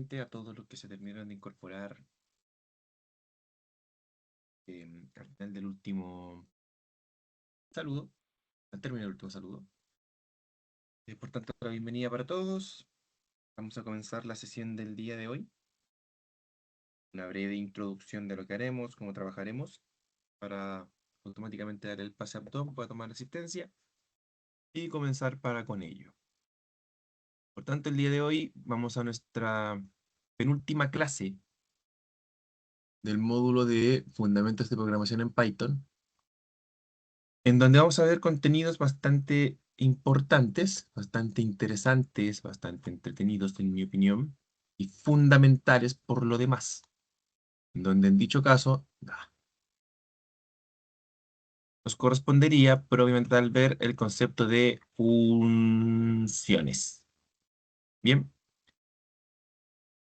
A todos los que se terminaron de incorporar al final del último saludo, al término del último saludo. Por tanto, la bienvenida para todos. Vamos a comenzar la sesión del día de hoy. Una breve introducción de lo que haremos, cómo trabajaremos, para automáticamente dar el pase a Abdón para tomar asistencia y comenzar para con ello. Por tanto, el día de hoy vamos a nuestra penúltima clase del módulo de Fundamentos de Programación en Python, en donde vamos a ver contenidos bastante importantes, bastante interesantes, bastante entretenidos en mi opinión, y fundamentales por lo demás, en donde en dicho caso nos correspondería probablemente al ver el concepto de funciones. Bien,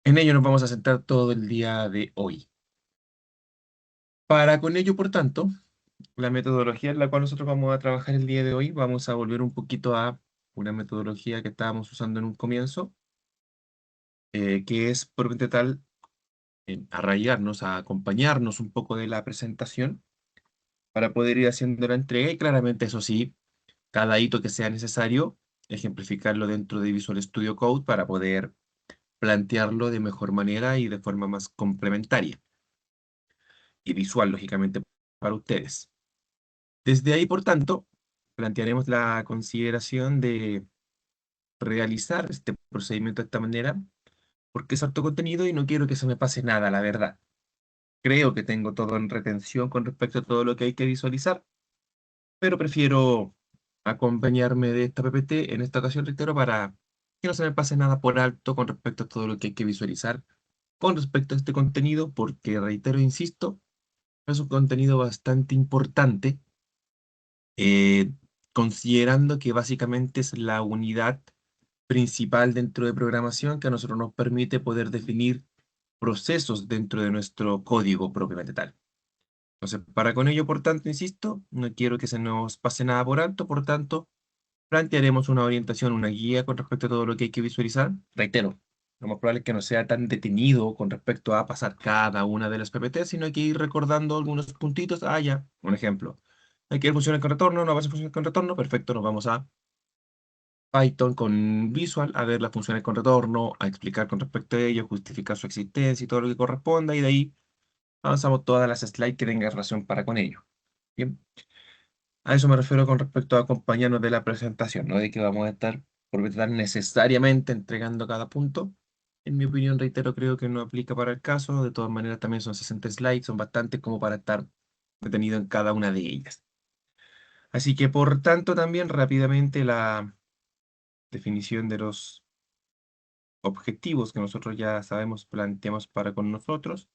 en ello nos vamos a centrar todo el día de hoy. Para con ello, por tanto, la metodología en la cual nosotros vamos a trabajar el día de hoy, vamos a volver un poquito a una metodología que estábamos usando en un comienzo, que es propiamente tal, arraigarnos, a acompañarnos un poco de la presentación para poder ir haciendo la entrega y claramente, eso sí, cada hito que sea necesario, ejemplificarlo dentro de Visual Studio Code para poder plantearlo de mejor manera y de forma más complementaria y visual, lógicamente, para ustedes. Desde ahí, por tanto, plantearemos la consideración de realizar este procedimiento de esta manera, porque es harto contenido y no quiero que se me pase nada, la verdad. Creo que tengo todo en retención con respecto a todo lo que hay que visualizar, pero prefiero acompañarme de esta PPT en esta ocasión, reitero, para que no se me pase nada por alto con respecto a todo lo que hay que visualizar con respecto a este contenido, porque reitero, insisto, es un contenido bastante importante, eh, considerando que básicamente es la unidad principal dentro de programación que a nosotros nos permite poder definir procesos dentro de nuestro código propiamente tal. Entonces, para con ello, por tanto, insisto, no quiero que se nos pase nada por alto, por tanto, plantearemos una orientación, una guía con respecto a todo lo que hay que visualizar. Reitero, lo más probable es que no sea tan detenido con respecto a pasar cada una de las PPT, sino hay que ir recordando algunos puntitos. Ah, ya, un ejemplo. Hay que ver funciones con retorno, no va a ser funciones con retorno, perfecto, nos vamos a Python con Visual, a ver las funciones con retorno, a explicar con respecto a ello, justificar su existencia y todo lo que corresponda, y de ahí avanzamos todas las slides que tengan relación para con ello. Bien, a eso me refiero con respecto a acompañarnos de la presentación, no de que vamos a estar por estar necesariamente entregando cada punto. En mi opinión, reitero, creo que no aplica para el caso. De todas maneras, también son 60 slides, son bastantes como para estar detenido en cada una de ellas. Así que, por tanto, también rápidamente la definición de los objetivos que nosotros ya sabemos, planteamos para con nosotros.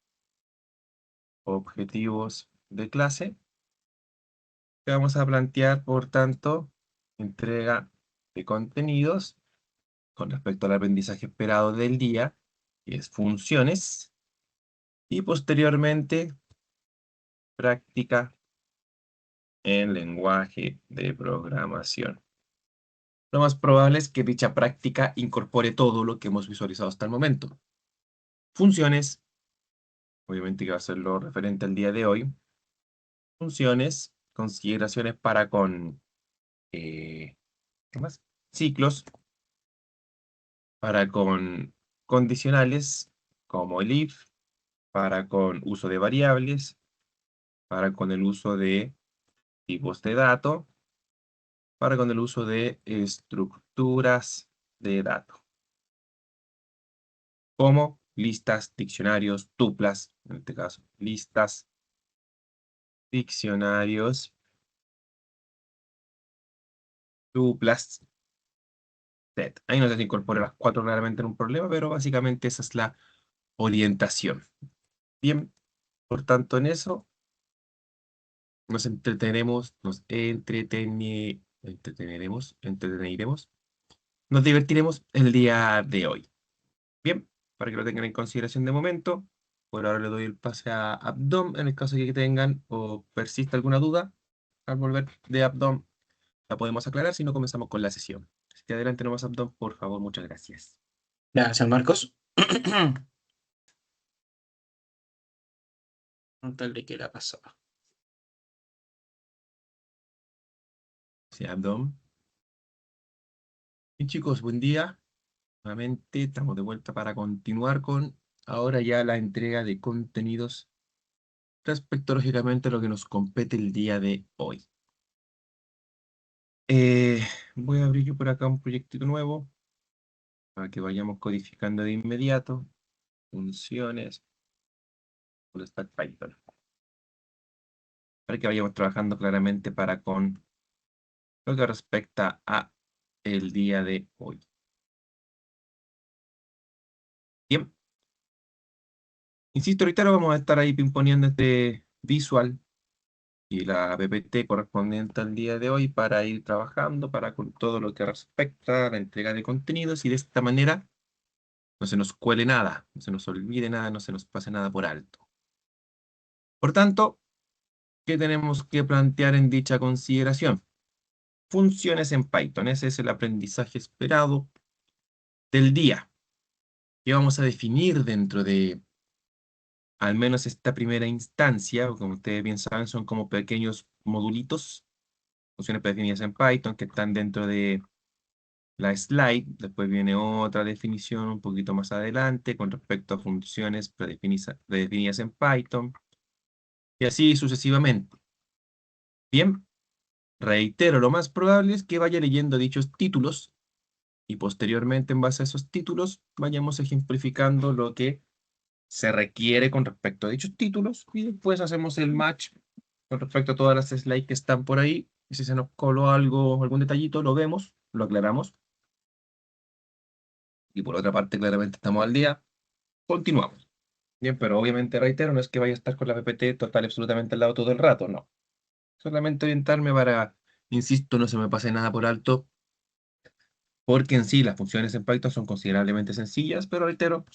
Objetivos de clase. Que vamos a plantear, por tanto, entrega de contenidos con respecto al aprendizaje esperado del día, que es funciones, y posteriormente práctica en lenguaje de programación. Lo más probable es que dicha práctica incorpore todo lo que hemos visualizado hasta el momento. Funciones, obviamente que va a ser lo referente al día de hoy. Funciones, consideraciones para con ¿qué más? Ciclos, para con condicionales, como el if, para con uso de variables, para con el uso de tipos de datos, para con el uso de estructuras de datos, como listas, diccionarios, tuplas, en este caso, listas, diccionarios, tuplas, set. Ahí no se incorpora las cuatro claramente en un problema, pero básicamente esa es la orientación. Bien, por tanto, en eso entreteneremos, nos divertiremos el día de hoy. Bien, para que lo tengan en consideración de momento, por ahora le doy el pase a Abdom en el caso de que tengan o persista alguna duda. Al volver de Abdom la podemos aclarar, si no comenzamos con la sesión. Así que adelante nomás, Abdom, por favor, muchas gracias. Gracias, Marcos. Tal de que la pasaba. Sí, Abdom. Y chicos, buen día. Nuevamente estamos de vuelta para continuar con ahora ya la entrega de contenidos respecto, lógicamente, a lo que nos compete el día de hoy. Eh, Voy a abrir yo por acá un proyectito nuevo para que vayamos codificando de inmediato funciones, full stack Python, para que vayamos trabajando claramente para con lo que respecta a el día de hoy. Bien, insisto, ahorita lo vamos a estar ahí pimponeando este visual y la PPT correspondiente al día de hoy para ir trabajando para con todo lo que respecta a la entrega de contenidos y de esta manera no se nos cuele nada, no se nos olvide nada, no se nos pase nada por alto. Por tanto, ¿qué tenemos que plantear en dicha consideración? Funciones en Python, ese es el aprendizaje esperado del día. ¿Qué vamos a definir dentro de al menos esta primera instancia? Como ustedes bien saben, son como pequeños modulitos, funciones predefinidas en Python que están dentro de la slide. Después viene otra definición un poquito más adelante con respecto a funciones predefinidas en Python y así sucesivamente. Bien, reitero, lo más probable es que vaya leyendo dichos títulos y posteriormente en base a esos títulos vayamos ejemplificando lo que se requiere con respecto a dichos títulos y después hacemos el match con respecto a todas las slides que están por ahí y si se nos coló algo, algún detallito, lo vemos, lo aclaramos y por otra parte claramente estamos al día, continuamos. Bien, pero obviamente reitero, no es que vaya a estar con la PPT total absolutamente al lado todo el rato, no. Solamente orientarme para, insisto, no se me pase nada por alto, porque en sí las funciones en Python son considerablemente sencillas, pero reitero,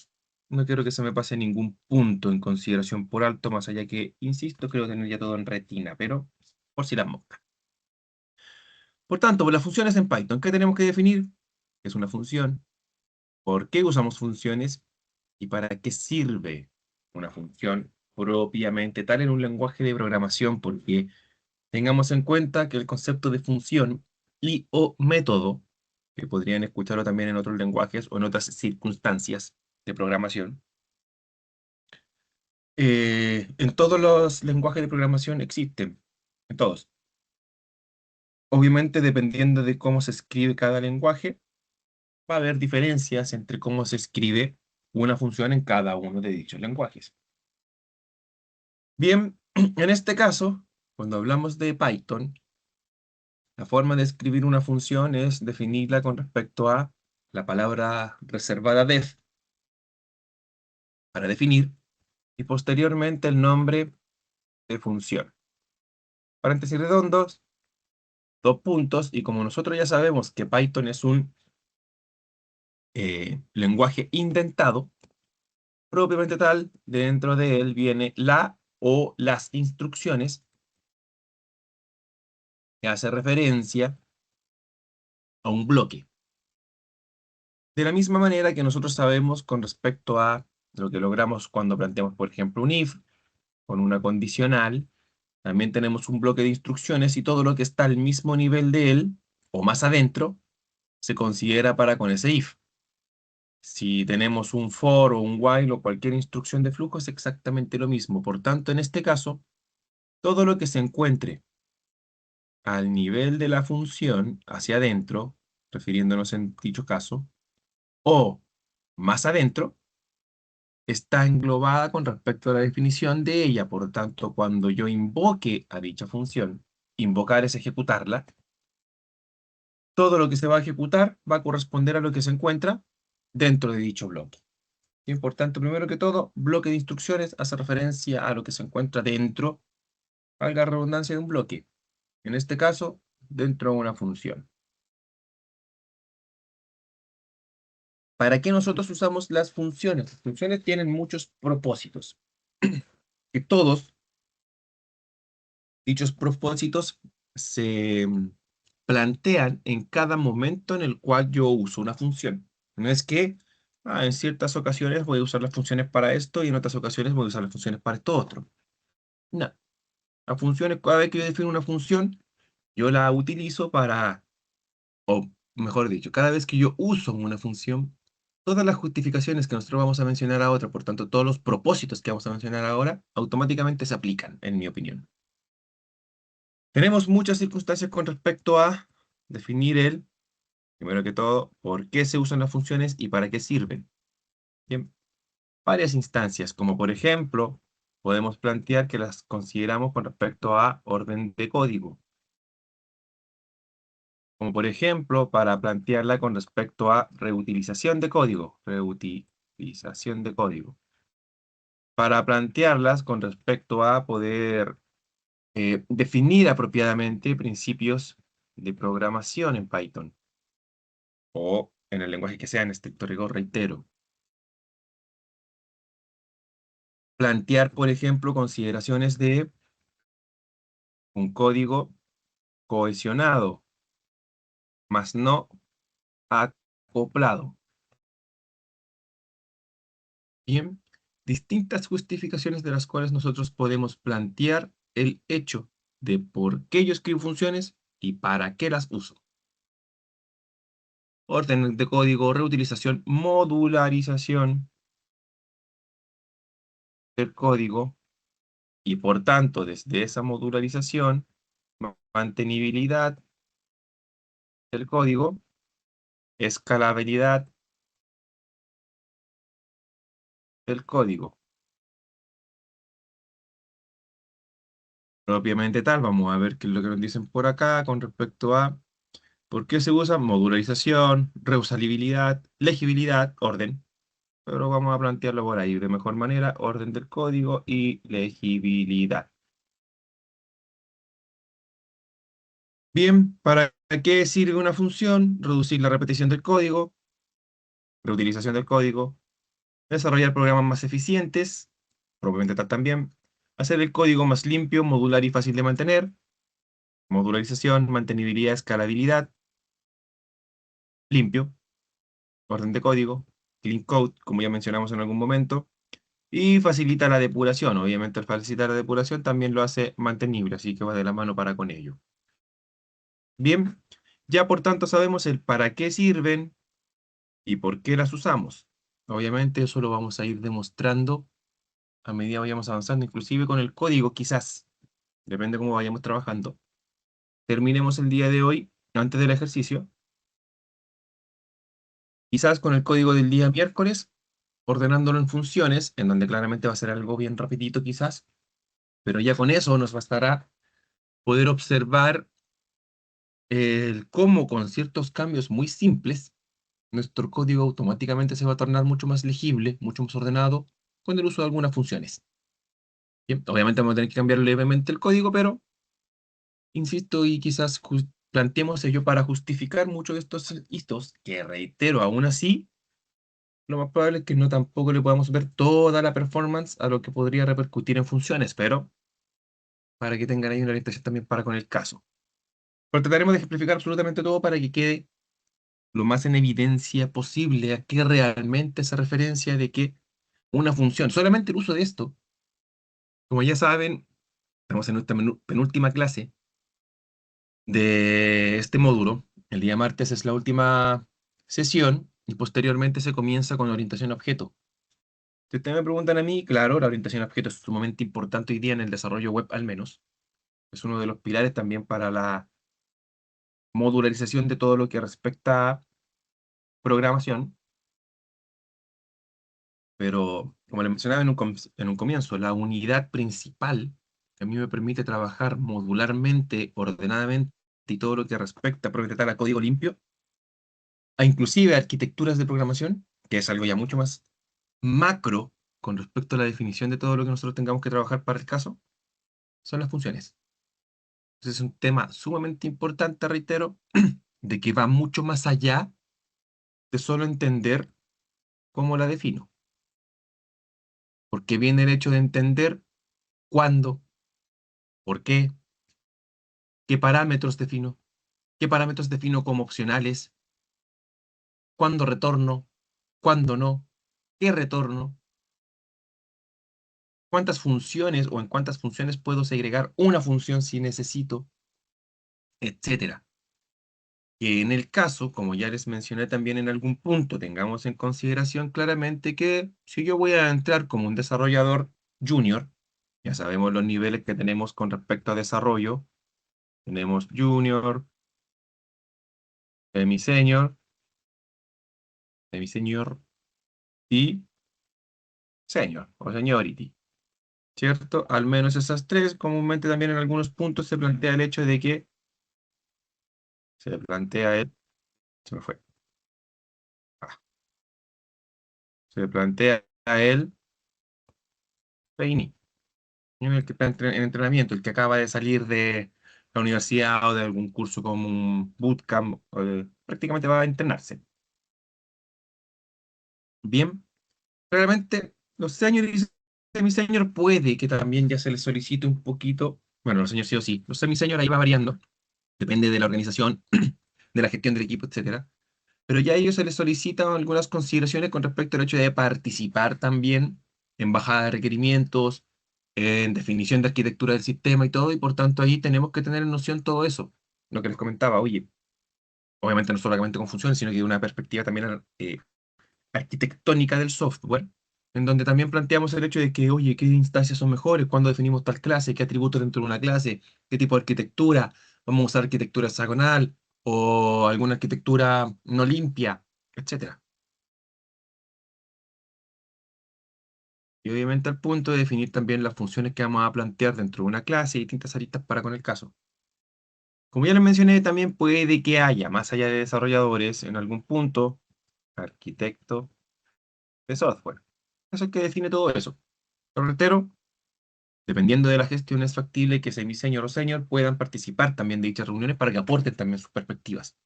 no quiero que se me pase ningún punto en consideración por alto, más allá que, insisto, creo tener ya todo en retina, pero por si las moscas. Por tanto, por las funciones en Python, ¿qué tenemos que definir? ¿Qué es una función? ¿Por qué usamos funciones? ¿Y para qué sirve una función propiamente tal en un lenguaje de programación? Porque tengamos en cuenta que el concepto de función y o método, que podrían escucharlo también en otros lenguajes o en otras circunstancias de programación, en todos los lenguajes de programación existen, en todos. Obviamente, dependiendo de cómo se escribe cada lenguaje, va a haber diferencias entre cómo se escribe una función en cada uno de dichos lenguajes. Bien, en este caso, cuando hablamos de Python, la forma de escribir una función es definirla con respecto a la palabra reservada def para definir y posteriormente el nombre de función. Paréntesis redondos, dos puntos, y como nosotros ya sabemos que Python es un lenguaje indentado, propiamente tal, dentro de él viene la o las instrucciones que hace referencia a un bloque. De la misma manera que nosotros sabemos con respecto a lo que logramos cuando planteamos, por ejemplo, un if con una condicional, también tenemos un bloque de instrucciones y todo lo que está al mismo nivel de él o más adentro se considera para con ese if. Si tenemos un for o un while o cualquier instrucción de flujo es exactamente lo mismo. Por tanto, en este caso, todo lo que se encuentre al nivel de la función hacia adentro, refiriéndonos en dicho caso, o más adentro, está englobada con respecto a la definición de ella. Por tanto, cuando yo invoque a dicha función, invocar es ejecutarla, todo lo que se va a ejecutar va a corresponder a lo que se encuentra dentro de dicho bloque. Importante, primero que todo, bloque de instrucciones hace referencia a lo que se encuentra dentro, valga la redundancia, de un bloque. En este caso, dentro de una función. ¿Para qué nosotros usamos las funciones? Las funciones tienen muchos propósitos. Y todos dichos propósitos se plantean en cada momento en el cual yo uso una función. No es que En ciertas ocasiones voy a usar las funciones para esto y en otras ocasiones voy a usar las funciones para esto otro. No, las funciones, cada vez que yo defino una función, yo la utilizo para, o mejor dicho, cada vez que yo uso una función, todas las justificaciones que nosotros vamos a mencionar ahora, por tanto, todos los propósitos que vamos a mencionar ahora, automáticamente se aplican, en mi opinión. Tenemos muchas circunstancias con respecto a definir primero que todo, por qué se usan las funciones y para qué sirven. Bien, varias instancias, como por ejemplo, podemos plantear que las consideramos con respecto a orden de código, como por ejemplo, para plantearla con respecto a reutilización de código, reutilización de código, para plantearlas con respecto a poder definir apropiadamente principios de programación en Python o en el lenguaje que sea, en estricto rigor, reitero. Plantear, por ejemplo, consideraciones de un código cohesionado, más no acoplado. Bien, distintas justificaciones de las cuales nosotros podemos plantear el hecho de por qué yo escribo funciones y para qué las uso. Orden de código, reutilización, modularización del código y por tanto desde esa modularización, mantenibilidad del código, escalabilidad del código. Propiamente tal, vamos a ver qué es lo que nos dicen por acá con respecto a por qué se usa modularización, reusabilidad, legibilidad, orden. Pero vamos a plantearlo por ahí de mejor manera, orden del código y legibilidad. Bien, ¿para qué sirve una función? Reducir la repetición del código, reutilización del código, desarrollar programas más eficientes, propiamente tal también, hacer el código más limpio, modular y fácil de mantener, modularización, mantenibilidad, escalabilidad, limpio, orden de código, clean code, como ya mencionamos en algún momento, y facilita la depuración. Obviamente, al facilitar la depuración también lo hace mantenible, así que va de la mano para con ello. Bien, ya por tanto sabemos el para qué sirven y por qué las usamos. Obviamente, eso lo vamos a ir demostrando a medida que vayamos avanzando, inclusive con el código, quizás, depende cómo vayamos trabajando. Terminemos el día de hoy, antes del ejercicio, quizás con el código del día miércoles, ordenándolo en funciones, en donde claramente va a ser algo bien rapidito quizás, pero ya con eso nos bastará poder observar el cómo con ciertos cambios muy simples, nuestro código automáticamente se va a tornar mucho más legible, mucho más ordenado, con el uso de algunas funciones. Bien, obviamente vamos a tener que cambiar levemente el código, pero insisto y quizás planteemos ello para justificar muchos de estos hitos, que reitero, aún así, lo más probable es que no tampoco le podamos ver toda la performance a lo que podría repercutir en funciones, pero para que tengan ahí una orientación también para con el caso. Pero trataremos de ejemplificar absolutamente todo para que quede lo más en evidencia posible a qué realmente se referencia de que una función, solamente el uso de esto, como ya saben, estamos en nuestra penúltima clase de este módulo. El día martes es la última sesión y posteriormente se comienza con orientación a objeto. Si ustedes me preguntan a mí, claro, la orientación a objeto es sumamente importante hoy día en el desarrollo web al menos. Es uno de los pilares también para la modularización de todo lo que respecta a programación. Pero, como le mencionaba en un comienzo, la unidad principal que a mí me permite trabajar modularmente, ordenadamente y todo lo que respecta propiamente tal a código limpio, a inclusive arquitecturas de programación, que es algo ya mucho más macro con respecto a la definición de todo lo que nosotros tengamos que trabajar para el caso, son las funciones. Entonces es un tema sumamente importante, reitero, de que va mucho más allá de solo entender cómo la defino, porque viene el hecho de entender cuándo, por qué parámetros defino, qué parámetros defino como opcionales, cuándo retorno, cuándo no, qué retorno, cuántas funciones o en cuántas funciones puedo segregar una función si necesito, etcétera. Que en el caso, como ya les mencioné también en algún punto, tengamos en consideración claramente que si yo voy a entrar como un desarrollador junior, ya sabemos los niveles que tenemos con respecto a desarrollo. Tenemos junior, semi-senior, semi-senior y senior o seniority, ¿cierto? Al menos esas tres. Comúnmente también en algunos puntos se plantea el hecho de que se plantea el, se me fue, ah, se plantea el trainee, en el que está en entrenamiento, el que acaba de salir de la universidad o de algún curso como un bootcamp, prácticamente va a entrenarse. Bien, claramente los senior y semi-senior puede que también ya se les solicite un poquito, bueno, los senior sí o sí, los semi-senior ahí va variando, depende de la organización, de la gestión del equipo, etcétera. Pero ya a ellos se les solicitan algunas consideraciones con respecto al hecho de participar también en bajada de requerimientos, en definición de arquitectura del sistema y todo, y por tanto ahí tenemos que tener en noción todo eso. Lo que les comentaba, oye, obviamente no solamente con funciones, sino que de una perspectiva también arquitectónica del software, en donde también planteamos el hecho de que, oye, ¿qué instancias son mejores? ¿Cuándo definimos tal clase? ¿Qué atributos dentro de una clase? ¿Qué tipo de arquitectura? ¿Vamos a usar arquitectura hexagonal o alguna arquitectura no limpia, etcétera? Y obviamente al punto de definir también las funciones que vamos a plantear dentro de una clase y distintas aristas para con el caso. Como ya les mencioné, también puede que haya, más allá de desarrolladores, en algún punto, arquitecto de software. Eso es que define todo eso. Lo reitero, dependiendo de la gestión, es factible que semi-senior o senior puedan participar también de dichas reuniones para que aporten también sus perspectivas.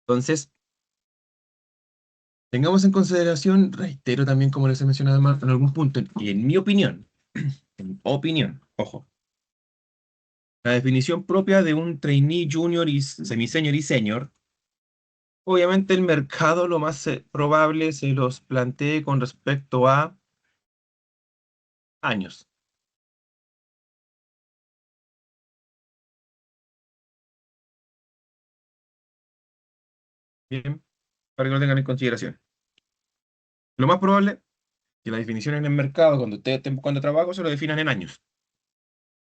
Entonces, tengamos en consideración, reitero también, como les he mencionado en algún punto, y en mi opinión, ojo, la definición propia de un trainee junior y semi-senior y senior, obviamente el mercado lo más probable se los plantee con respecto a años. Bien, para que lo tengan en consideración. Lo más probable es que la definición en el mercado, cuando ustedes estén buscando trabajo, se lo definan en años.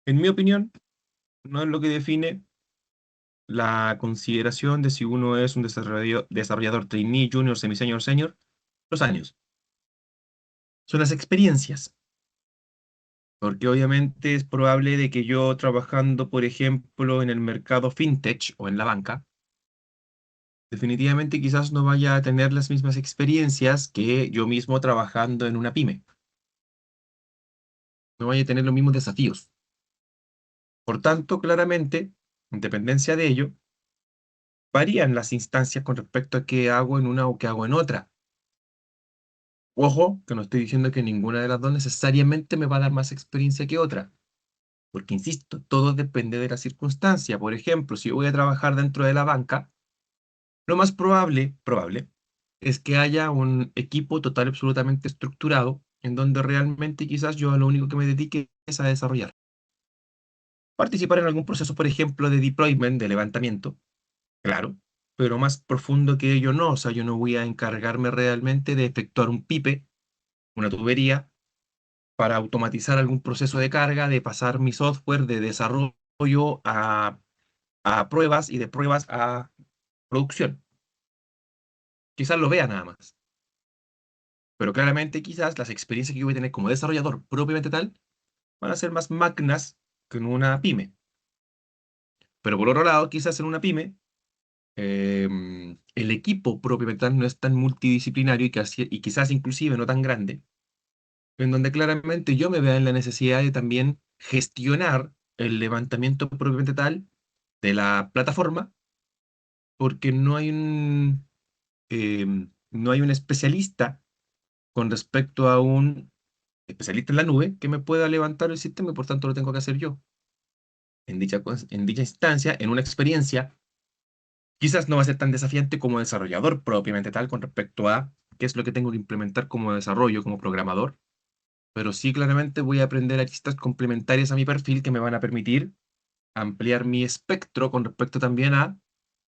En mi opinión, no es lo que define la consideración de si uno es un desarrollador trainee, junior, semi-senior, senior, los años. Son las experiencias, porque obviamente es probable de que yo trabajando, por ejemplo, en el mercado fintech o en la banca, definitivamente quizás no vaya a tener las mismas experiencias que yo mismo trabajando en una pyme. No vaya a tener los mismos desafíos. Por tanto, claramente, en dependencia de ello, varían las instancias con respecto a qué hago en una o qué hago en otra. Ojo, que no estoy diciendo que ninguna de las dos necesariamente me va a dar más experiencia que otra, porque insisto, todo depende de la circunstancia. Por ejemplo, si yo voy a trabajar dentro de la banca, lo más probable, es que haya un equipo total absolutamente estructurado en donde realmente quizás yo a lo único que me dedique es a desarrollar. Participar en algún proceso, por ejemplo, de deployment, de levantamiento, claro, pero más profundo que ello no. O sea, yo no voy a encargarme realmente de efectuar un pipe, una tubería, para automatizar algún proceso de carga, de pasar mi software de desarrollo a pruebas y de pruebas a producción. Quizás lo vea nada más, pero claramente quizás las experiencias que yo voy a tener como desarrollador propiamente tal van a ser más magnas que en una pyme. Pero por otro lado, quizás en una pyme, el equipo propiamente tal no es tan multidisciplinario y quizás inclusive no tan grande, en donde claramente yo me vea en la necesidad de también gestionar el levantamiento propiamente tal de la plataforma, porque no hay un especialista con respecto a un especialista en la nube que me pueda levantar el sistema y por tanto lo tengo que hacer yo. En dicha instancia, en una experiencia Quizás no va a ser tan desafiante como desarrollador propiamente tal con respecto a qué es lo que tengo que implementar como desarrollo, como programador, pero sí claramente voy a aprender aristas complementarias a mi perfil que me van a permitir ampliar mi espectro con respecto también a,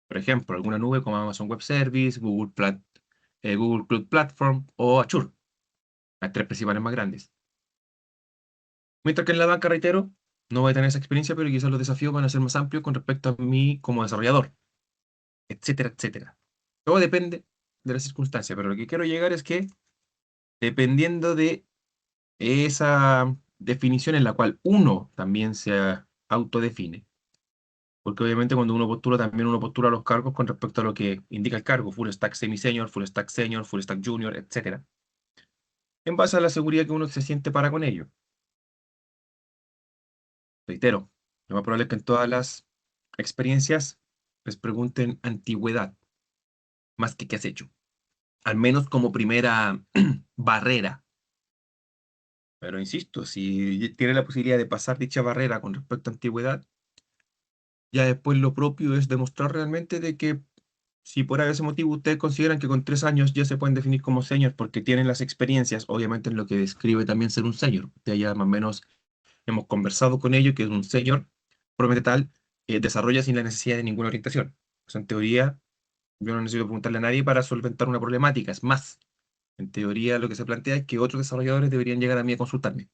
por ejemplo, alguna nube como Amazon Web Service, Google Cloud Platform o Azure, las tres principales más grandes. Mientras que en la banca, reitero, no voy a tener esa experiencia, pero quizás los desafíos van a ser más amplios con respecto a mí como desarrollador, etcétera, etcétera. Todo depende de las circunstancias, pero lo que quiero llegar es que dependiendo de esa definición en la cual uno también se autodefine, porque obviamente cuando uno postula, también uno postula los cargos con respecto a lo que indica el cargo, full stack semi-senior, full stack senior, full stack junior, etcétera, en base a la seguridad que uno se siente para con ello. Reitero, lo más probable es que en todas las experiencias les pregunten antigüedad, más que qué has hecho, al menos como primera barrera. Pero insisto, si tiene la posibilidad de pasar dicha barrera con respecto a antigüedad, ya después lo propio es demostrar realmente de que si por ese motivo ustedes consideran que con 3 años ya se pueden definir como senior porque tienen las experiencias, obviamente en lo que describe también ser un senior. Ya más o menos hemos conversado con ellos que es un senior, probablemente tal, desarrolla sin la necesidad de ninguna orientación. O sea, en teoría, yo no necesito preguntarle a nadie para solventar una problemática. Es más, en teoría lo que se plantea es que otros desarrolladores deberían llegar a mí a consultarme.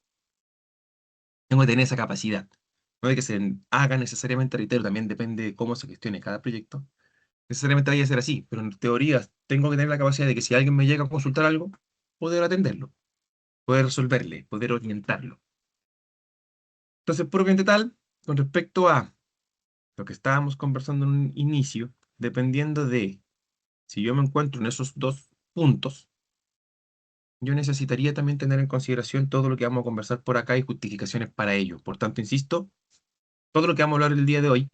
Tengo que tener esa capacidad. No de que se haga necesariamente, reitero, también depende de cómo se gestione cada proyecto. Necesariamente vaya a ser así, pero en teoría tengo que tener la capacidad de que si alguien me llega a consultar algo, poder atenderlo, poder resolverle, poder orientarlo. Entonces, propiamente tal, con respecto a lo que estábamos conversando en un inicio, dependiendo de si yo me encuentro en esos dos puntos, yo necesitaría también tener en consideración todo lo que vamos a conversar por acá y justificaciones para ello. Por tanto, insisto, todo lo que vamos a hablar el día de hoy,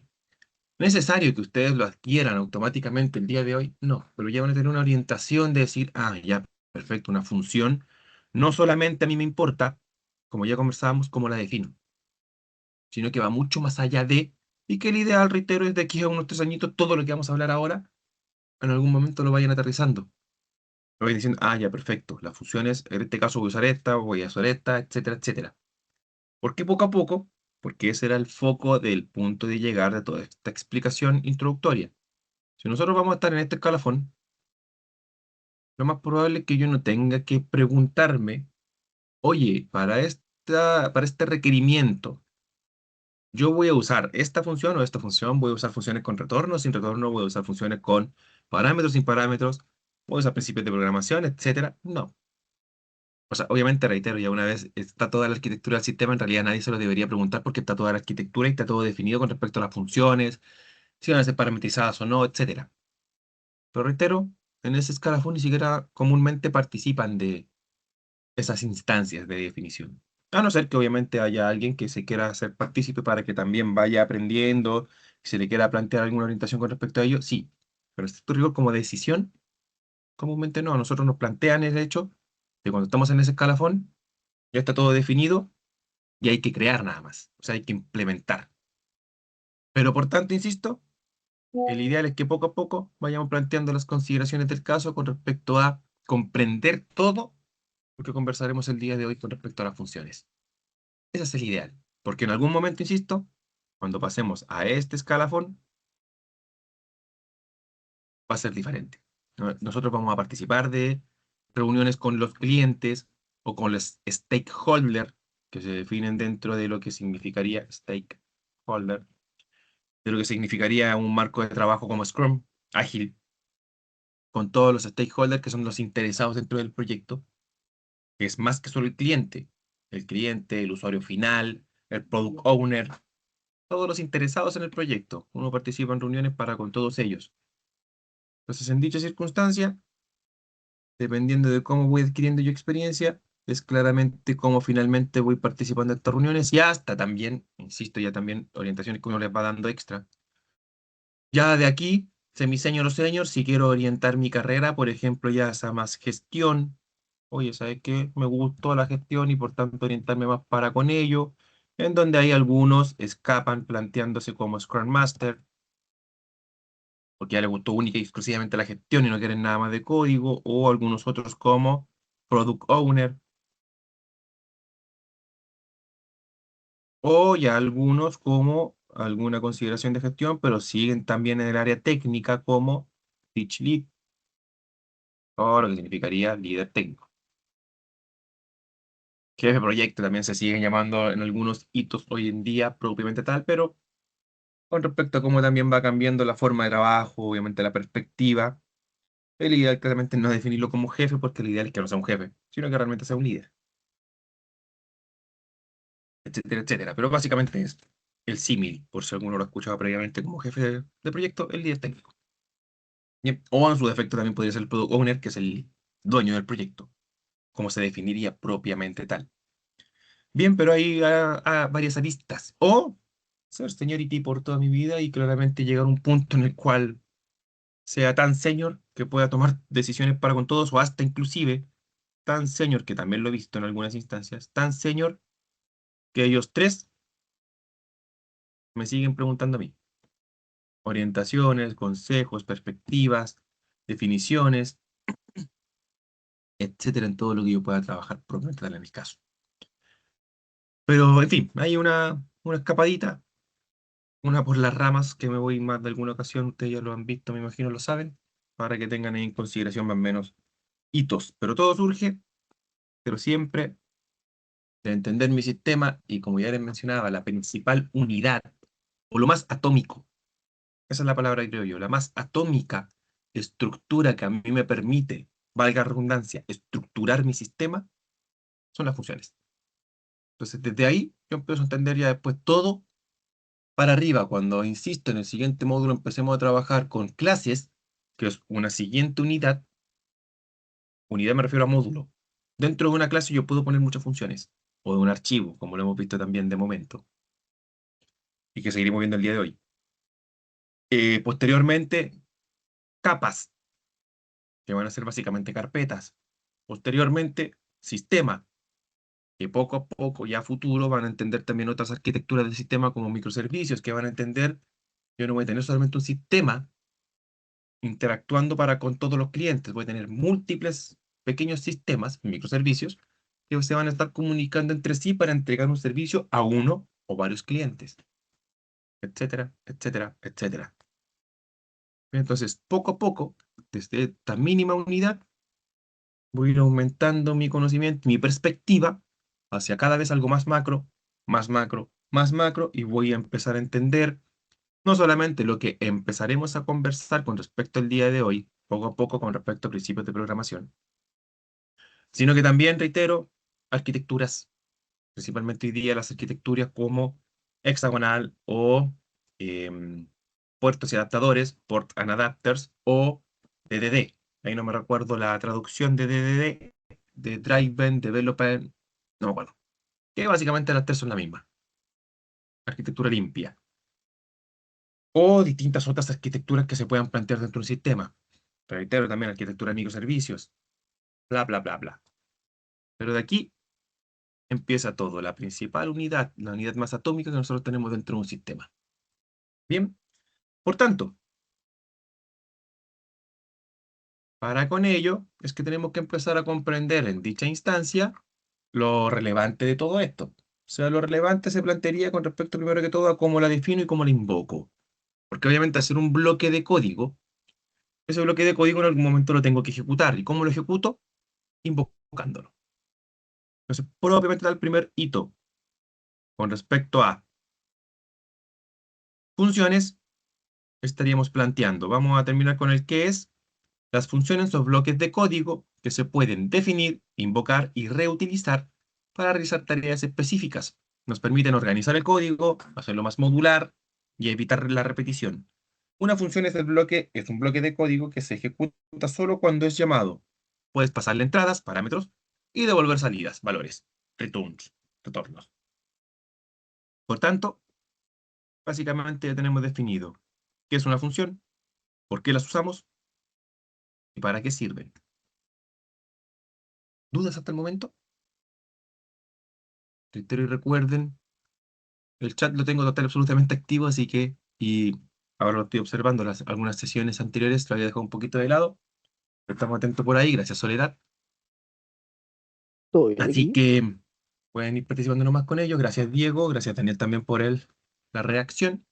no es necesario que ustedes lo adquieran automáticamente el día de hoy, no, pero ya van a tener una orientación de decir, ah, ya, perfecto, una función, no solamente a mí me importa, como ya conversábamos, cómo la defino, sino que va mucho más allá de, y que el ideal, reitero, es de aquí a unos 3 añitos, todo lo que vamos a hablar ahora, en algún momento lo vayan aterrizando. Lo vayan diciendo, ah, ya, perfecto, las funciones, en este caso voy a usar esta, voy a usar esta, etcétera, etcétera. ¿Por qué poco a poco? Porque ese era el foco del punto de llegar de toda esta explicación introductoria. Si nosotros vamos a estar en este escalafón, lo más probable es que yo no tenga que preguntarme, oye, para este requerimiento, yo voy a usar esta función o esta función, voy a usar funciones con retorno, sin retorno, voy a usar funciones con parámetros, sin parámetros, voy a usar principios de programación, etcétera. No. O sea, obviamente, reitero, ya una vez está toda la arquitectura del sistema, en realidad nadie se lo debería preguntar porque está toda la arquitectura y está todo definido con respecto a las funciones, si van a ser parametrizadas o no, etcétera. Pero reitero, en ese escalafón ni siquiera comúnmente participan de esas instancias de definición. A no ser que obviamente haya alguien que se quiera hacer partícipe para que también vaya aprendiendo, y se le quiera plantear alguna orientación con respecto a ello, sí. Pero estricto rigor como decisión, comúnmente no. A nosotros nos plantean el hecho de cuando estamos en ese escalafón, ya está todo definido y hay que crear nada más. O sea, hay que implementar. Pero por tanto, insisto, el ideal es que poco a poco vayamos planteando las consideraciones del caso con respecto a comprender todo lo que conversaremos el día de hoy con respecto a las funciones. Ese es el ideal, porque en algún momento, insisto, cuando pasemos a este escalafón, va a ser diferente. Nosotros vamos a participar de reuniones con los clientes o con los stakeholders que se definen dentro de lo que significaría stakeholder, de lo que significaría un marco de trabajo como Scrum, ágil, con todos los stakeholders que son los interesados dentro del proyecto, que es más que solo el cliente, el usuario final, el product owner, todos los interesados en el proyecto. Uno participa en reuniones para con todos ellos. Entonces, en dicha circunstancia, dependiendo de cómo voy adquiriendo yo experiencia, es claramente cómo finalmente voy participando en estas reuniones y hasta también, insisto, ya también orientaciones que uno les va dando extra. Ya de aquí, semi-senior o senior, si quiero orientar mi carrera, por ejemplo, ya sea más gestión. Oye, ¿sabes qué? Me gustó la gestión y por tanto orientarme más para con ello, en donde hay algunos escapan planteándose como Scrum Master, porque ya les gustó única y exclusivamente la gestión y no quieren nada más de código, o algunos otros como Product Owner, o ya algunos como alguna consideración de gestión, pero siguen también en el área técnica como Teach Lead, o lo que significaría líder técnico. Jefe de proyecto también se siguen llamando en algunos hitos hoy en día propiamente tal, pero con respecto a cómo también va cambiando la forma de trabajo, obviamente la perspectiva, el ideal claramente no es definirlo como jefe, porque el ideal es que no sea un jefe, sino que realmente sea un líder, etcétera, etcétera. Pero básicamente es el símil, por si alguno lo ha escuchado previamente como jefe de proyecto, el líder técnico. Bien. O en su defecto también podría ser el product owner, que es el dueño del proyecto, como se definiría propiamente tal. Bien, pero hay varias aristas. O ser seniority por toda mi vida y claramente llegar a un punto en el cual sea tan senior que pueda tomar decisiones para con todos, o hasta inclusive tan senior, que también lo he visto en algunas instancias, tan senior que ellos tres me siguen preguntando a mí. Orientaciones, consejos, perspectivas, definiciones, etcétera, en todo lo que yo pueda trabajar propiamente tal en el caso. Pero, en fin, hay una escapadita, una por las ramas, que me voy más de alguna ocasión, ustedes ya lo han visto, me imagino lo saben, para que tengan en consideración más o menos hitos. Pero todo surge, pero siempre de entender mi sistema y, como ya les mencionaba, la principal unidad, o lo más atómico, esa es la palabra que creo yo, la más atómica estructura que a mí me permite, valga la redundancia, estructurar mi sistema, son las funciones. Entonces, desde ahí yo empiezo a entender ya después todo para arriba. Cuando, insisto, en el siguiente módulo empecemos a trabajar con clases, que es una siguiente unidad, unidad me refiero a módulo. Dentro de una clase yo puedo poner muchas funciones, o de un archivo, como lo hemos visto también de momento, y que seguiremos viendo el día de hoy. Posteriormente, capas, que van a ser básicamente carpetas. Posteriormente, sistema, que poco a poco, ya a futuro, van a entender también otras arquitecturas del sistema como microservicios, que van a entender, yo no voy a tener solamente un sistema interactuando para con todos los clientes, voy a tener múltiples pequeños sistemas, microservicios, que se van a estar comunicando entre sí para entregar un servicio a uno o varios clientes, etcétera, etcétera, etcétera. Entonces, poco a poco, desde esta mínima unidad, voy a ir aumentando mi conocimiento, mi perspectiva, hacia cada vez algo más macro, más macro, más macro, y voy a empezar a entender no solamente lo que empezaremos a conversar con respecto al día de hoy, poco a poco con respecto a principios de programación, sino que también, reitero, arquitecturas, principalmente hoy día las arquitecturas como hexagonal o em, puertos y adaptadores, port and adapters, o DDD. Ahí no me recuerdo la traducción de DDD, de Driven, Development, no me acuerdo. Que básicamente las tres son la misma, arquitectura limpia. O distintas otras arquitecturas que se puedan plantear dentro de un sistema. Reitero también arquitectura de microservicios, bla, bla, bla, bla. Pero de aquí empieza todo, la principal unidad, la unidad más atómica que nosotros tenemos dentro de un sistema. Bien, por tanto, para con ello es que tenemos que empezar a comprender en dicha instancia lo relevante de todo esto. O sea, lo relevante se plantearía con respecto primero que todo a cómo la defino y cómo la invoco. Porque obviamente hacer un bloque de código, ese bloque de código en algún momento lo tengo que ejecutar. ¿Y cómo lo ejecuto? Invocándolo. Entonces, propiamente da el primer hito con respecto a funciones, estaríamos planteando. Vamos a terminar con el qué es. Las funciones son bloques de código que se pueden definir, invocar y reutilizar para realizar tareas específicas. Nos permiten organizar el código, hacerlo más modular y evitar la repetición. Una función es un bloque de código que se ejecuta solo cuando es llamado. Puedes pasarle entradas, parámetros, y devolver salidas, valores, returns, retornos. Por tanto, básicamente ya tenemos definido qué es una función, por qué las usamos y para qué sirven. ¿Dudas hasta el momento? Reitero y recuerden, el chat lo tengo total absolutamente activo, así que, y Ahora lo estoy observando, algunas sesiones anteriores lo había dejado un poquito de lado, pero estamos atentos por ahí, gracias Soledad. ¿Todo bien Así aquí? que pueden ir participando nomás con ellos. Gracias Diego, gracias Daniel también por la reacción.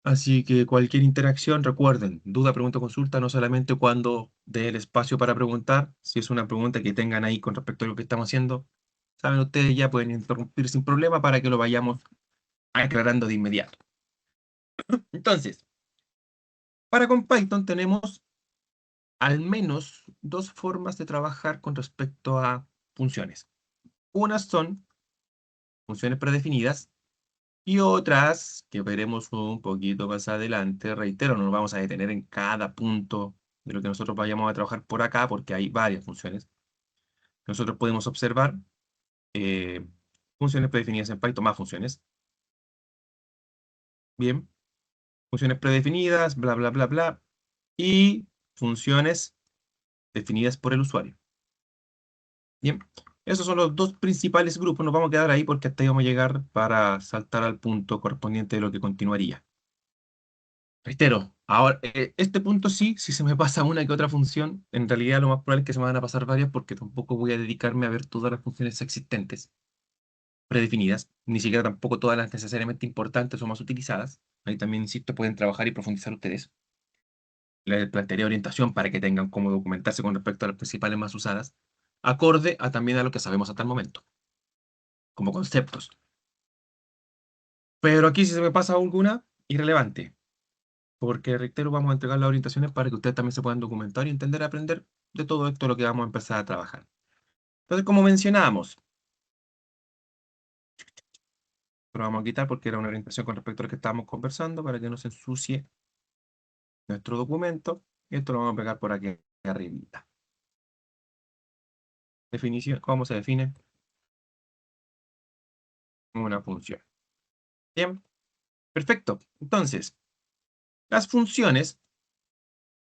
Así que cualquier interacción, recuerden, duda, pregunta, consulta, no solamente cuando dé el espacio para preguntar, si es una pregunta que tengan ahí con respecto a lo que estamos haciendo, saben ustedes ya pueden interrumpir sin problema para que lo vayamos aclarando de inmediato. Entonces, para con Python tenemos al menos dos formas de trabajar con respecto a funciones. Unas son funciones predefinidas y otras que veremos un poquito más adelante. Reitero, no nos vamos a detener en cada punto de lo que nosotros vayamos a trabajar por acá porque hay varias funciones. Nosotros podemos observar eh, funciones predefinidas en Python, más funciones. Bien, funciones predefinidas, bla, bla, bla, bla. Y funciones definidas por el usuario. Bien, esos son los dos principales grupos. Nos vamos a quedar ahí porque hasta ahí vamos a llegar para saltar al punto correspondiente de lo que continuaría. Reitero, ahora, este punto sí, si se me pasa una que otra función, en realidad lo más probable es que se me van a pasar varias porque tampoco voy a dedicarme a ver todas las funciones existentes, predefinidas, ni siquiera tampoco todas las necesariamente importantes o más utilizadas. Ahí también, insisto, pueden trabajar y profundizar ustedes. Les plantearé orientación para que tengan cómo documentarse con respecto a las principales más usadas, acorde a también a lo que sabemos hasta el momento, como conceptos. Pero aquí si se me pasa alguna, irrelevante. Porque, reitero, vamos a entregar las orientaciones para que ustedes también se puedan documentar y entender y aprender de todo esto lo que vamos a empezar a trabajar. Entonces, como mencionábamos, lo vamos a quitar porque era una orientación con respecto a lo que estábamos conversando para que no se ensucie nuestro documento. Y esto lo vamos a pegar por aquí arriba. Definición, ¿cómo se define una función? Bien, perfecto. Entonces, las funciones,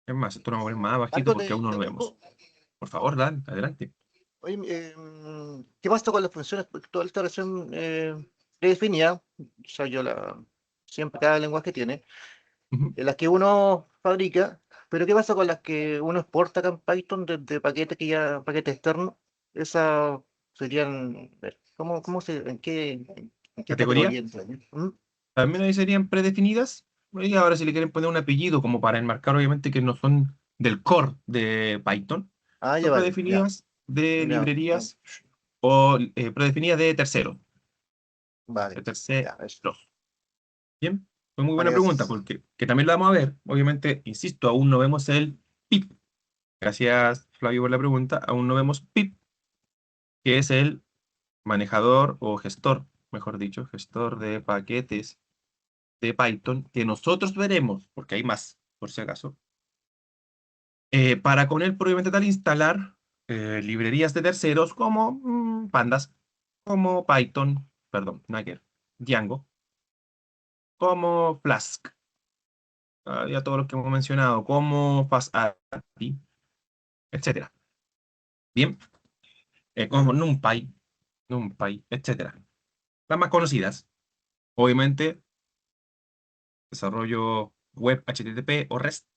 es más, esto lo vamos a poner más bajito Marco, porque te aún no lo vemos. interrumpo. Por favor, Dan, adelante. Oye, ¿qué pasa con las funciones? Porque toda esta oración predefinida, o sea, siempre cada lenguaje tiene, Ujú. las que uno fabrica, pero ¿qué pasa con las que uno exporta acá en Python desde paquetes paquetes externos? Esas serían, a ver, en qué ¿Categoría? categoría entran? ¿Mm? También ahí serían predefinidas. Y ahora si le quieren poner un apellido como para enmarcar obviamente que no son del core de Python, Ah, ya son vale, ya, predefinidas de ya, ya, librerías o predefinidas de terceros. vale, De terceros. ya, eso. Bien, fue muy Vale, buena pregunta gracias. porque que también la vamos a ver. Obviamente, insisto, aún no vemos el PIP. Gracias, Flavio, por la pregunta. Aún no vemos PIP, que es el manejador o gestor, mejor dicho, gestor de paquetes de Python, que nosotros veremos, porque hay más, por si acaso. Para con él, probablemente tal, instalar librerías de terceros como Pandas, como Python, perdón, Nugget, Django, como Flask, ya todos los que hemos mencionado, como FastAPI, etcétera. Bien, como NumPy, etcétera. Las más conocidas, obviamente, desarrollo web HTTP o REST,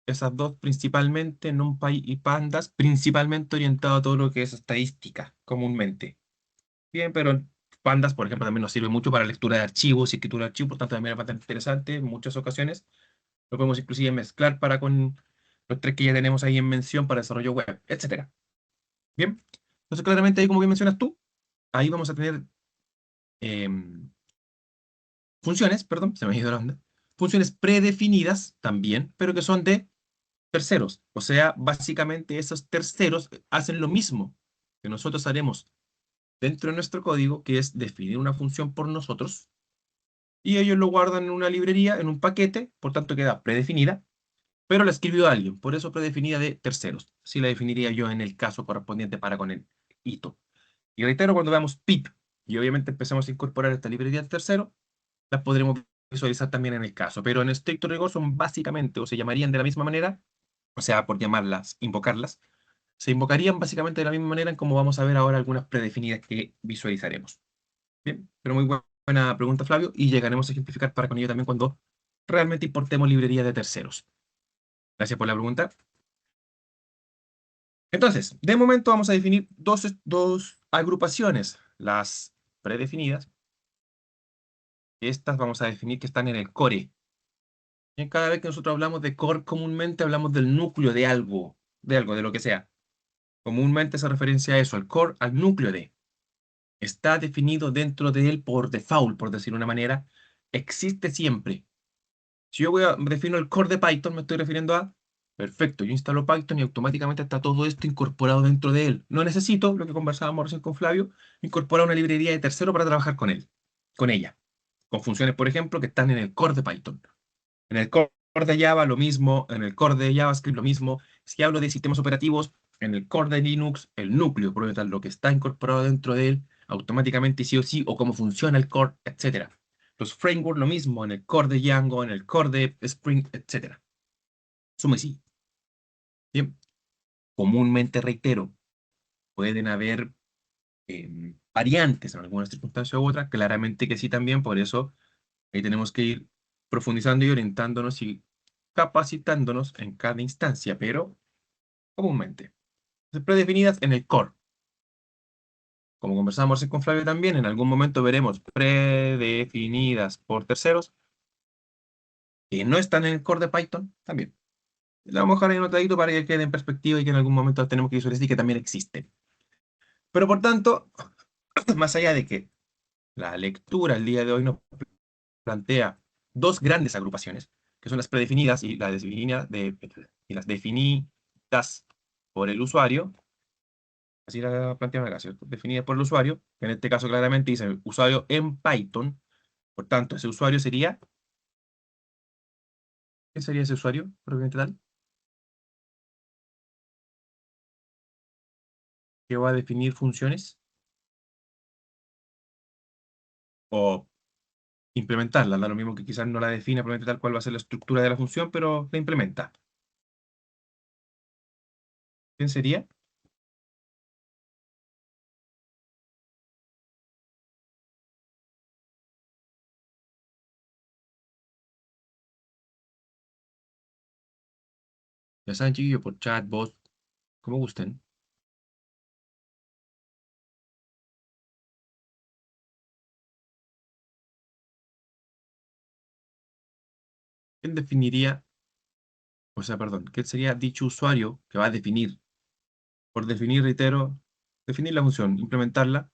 esas dos principalmente, NumPy y Pandas, principalmente orientado a todo lo que es estadística, comúnmente. Bien, pero Pandas, por ejemplo, también nos sirve mucho para lectura de archivos y escritura de archivos, por tanto también es bastante interesante en muchas ocasiones. Lo podemos inclusive mezclar para con los tres que ya tenemos ahí en mención para desarrollo web, etcétera. Bien, entonces claramente ahí, como bien mencionas tú, ahí vamos a tener funciones, perdón, se me ha ido la onda, funciones predefinidas también, pero que son de terceros. O sea, básicamente esos terceros hacen lo mismo que nosotros haremos dentro de nuestro código, que es definir una función por nosotros, y ellos lo guardan en una librería, en un paquete, por tanto queda predefinida, pero la escribió alguien, por eso predefinida de terceros. Así la definiría yo en el caso correspondiente para con el hito. Y reitero, cuando veamos pip, y obviamente empecemos a incorporar esta librería de tercero, las podremos visualizar también en el caso, pero en estricto rigor son básicamente, o se llamarían de la misma manera, o sea, por llamarlas, invocarlas, se invocarían básicamente de la misma manera en como vamos a ver ahora algunas predefinidas que visualizaremos. Bien, pero muy buena pregunta, Flavio, y llegaremos a ejemplificar para con ello también cuando realmente importemos librerías de terceros? Gracias por la pregunta. Entonces, de momento vamos a definir dos agrupaciones, las predefinidas. Estas vamos a definir que están en el core. Y cada vez que nosotros hablamos de core, comúnmente hablamos del núcleo de lo que sea. Comúnmente se referencia a eso, al core, al núcleo de. Está definido dentro de él por default, por decir una manera. Existe siempre. Si yo defino el core de Python, me estoy refiriendo a, perfecto, yo instalo Python y automáticamente está todo esto incorporado dentro de él. No necesito, lo que conversábamos recién con Flavio, incorporar una librería de tercero para trabajar con él, con ella, con funciones, por ejemplo, que están en el core de Python. En el core de Java lo mismo, en el core de JavaScript lo mismo. Si hablo de sistemas operativos, en el core de Linux, el núcleo, por lo tanto, lo que está incorporado dentro de él, automáticamente sí o sí, o cómo funciona el core, etcétera. Los frameworks lo mismo, en el core de Django, en el core de Spring, etcétera. Sumo y sí. Bien. Comúnmente, reitero, pueden haber variantes en algunas circunstancias u otras, claramente que sí también, por eso ahí tenemos que ir profundizando y orientándonos y capacitándonos en cada instancia, pero comúnmente. Predefinidas en el core. Como conversamos con Flavio también, en algún momento veremos predefinidas por terceros que no están en el core de Python también. Le vamos a dejar ahí anotadito para que quede en perspectiva y que en algún momento tenemos que visualizar y que también existen. Pero por tanto, más allá de que la lectura el día de hoy nos plantea dos grandes agrupaciones, que son las predefinidas y las definidas por el usuario, así la planteamos acá, ¿cierto? Definidas por el usuario, que en este caso claramente dice usuario en Python, por tanto, ese usuario sería, ¿qué sería ese usuario propiamente tal? Que va a definir funciones o implementarla, da lo mismo que quizás no la defina propiamente tal cual va a ser la estructura de la función, pero la implementa. ¿Quién sería? Ya saben, chiquillos, por chat, voz, como gusten. ¿Quién definiría, o sea, perdón, quién sería dicho usuario que va a definir? Por definir, reitero, definir la función, implementarla.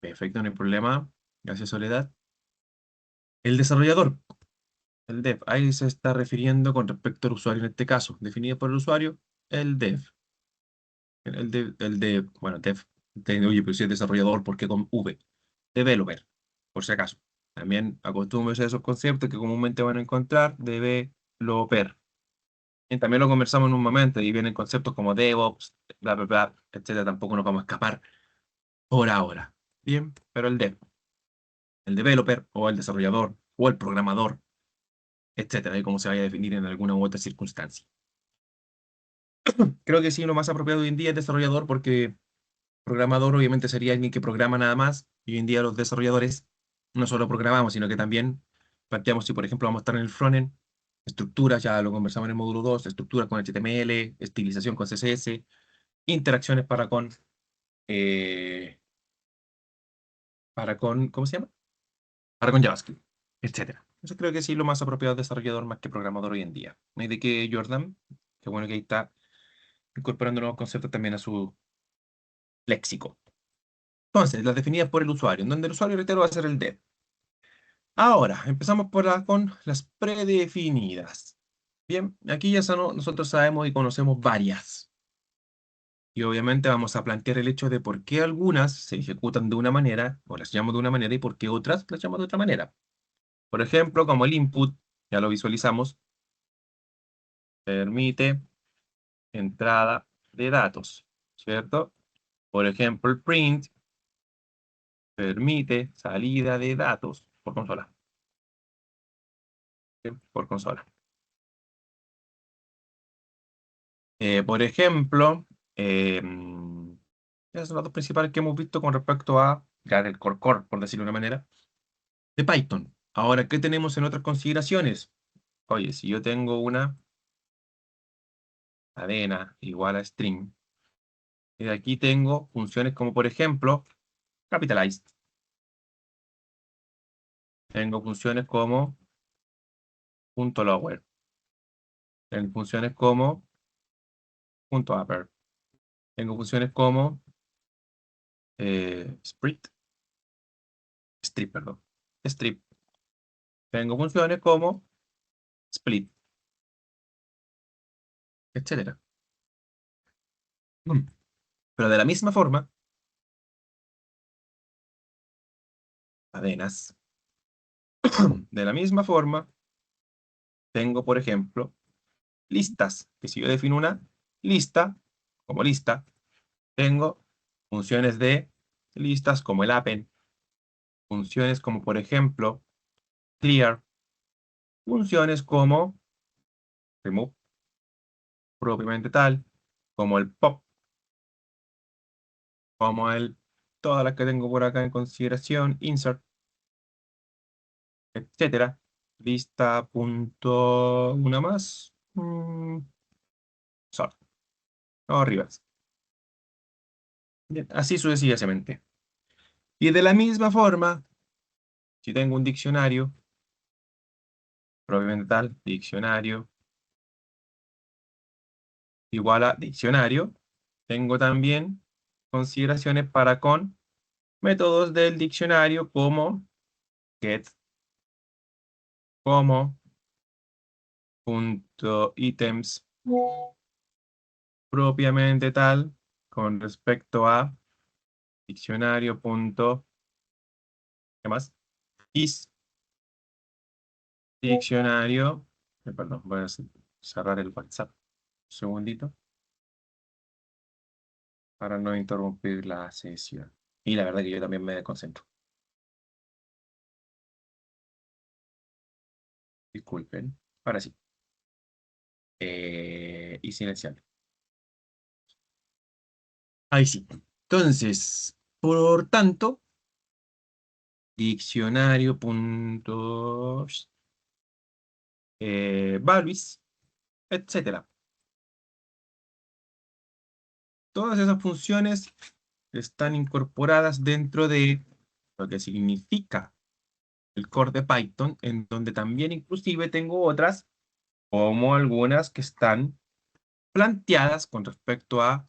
Perfecto, no hay problema. Gracias, Soledad. El desarrollador, el dev, ahí se está refiriendo con respecto al usuario en este caso. Definido por el usuario, el dev. Bueno, dev. Oye, pero si es desarrollador, ¿por qué con V? Developer, por si acaso. También acostúmbrense a esos conceptos que comúnmente van a encontrar, developer. Y también lo conversamos en un momento, y vienen conceptos como DevOps, bla, bla, bla, etcétera. Tampoco nos vamos a escapar por ahora. Bien, pero el developer, o el desarrollador, o el programador, etcétera, y cómo se vaya a definir en alguna u otra circunstancia. Creo que sí, lo más apropiado hoy en día es desarrollador, porque programador obviamente sería alguien que programa nada más, y hoy en día los desarrolladores no solo programamos, sino que también planteamos si, por ejemplo, vamos a estar en el frontend, estructuras, ya lo conversamos en el módulo 2, estructuras con HTML, estilización con CSS, interacciones eh, ¿cómo se llama? Para con JavaScript, etcétera. Eso creo que sí, lo más apropiado es desarrollador más que programador hoy en día. No hay de qué, Jordan, qué bueno que ahí está incorporando nuevos conceptos también a su léxico. Entonces, las definidas por el usuario, en donde el usuario, reitero, va a ser el dev. Ahora, empezamos con las predefinidas. Bien, aquí ya nosotros sabemos y conocemos varias. Y obviamente vamos a plantear el hecho de por qué algunas se ejecutan de una manera, o las llamo de una manera, y por qué otras las llamo de otra manera. Por ejemplo, como el input, ya lo visualizamos, permite entrada de datos, ¿cierto? Por ejemplo, el print permite salida de datos por consola. ¿Sí? Por consola. Por ejemplo, esos son los dos principales que hemos visto con respecto a ya del core core, por decirlo de una manera, de Python. Ahora, ¿qué tenemos en otras consideraciones? Oye, si yo tengo una cadena igual a string, y de aquí tengo funciones como, por ejemplo, capitalized. Tengo funciones como .lower. Tengo funciones como .upper. Tengo funciones como strip, perdón. Strip. Tengo funciones como split, etcétera. Pero de la misma forma, cadenas. De la misma forma, tengo, por ejemplo, listas. Que si yo defino una lista, como lista, tengo funciones de listas como el append, funciones como, por ejemplo, clear, funciones como remove, propiamente tal, como el pop, como todas las que tengo por acá en consideración, insert, etcétera. Lista punto una más. Sort. No, arriba. Bien, así sucesivamente. Y de la misma forma, si tengo un diccionario, propiamente tal, diccionario igual a diccionario, tengo también consideraciones para con métodos del diccionario como get, como punto items, propiamente tal, con respecto a diccionario punto, ¿qué más? Is diccionario, perdón, voy a cerrar el WhatsApp un segundito para no interrumpir la sesión. Y la verdad que yo también me desconcentro. Disculpen. Ahora sí. Y silenciar. Ahí sí. Entonces, por tanto, diccionario punto values, etcétera. Todas esas funciones están incorporadas dentro de lo que significa el core de Python, en donde también inclusive tengo otras, como algunas que están planteadas con respecto a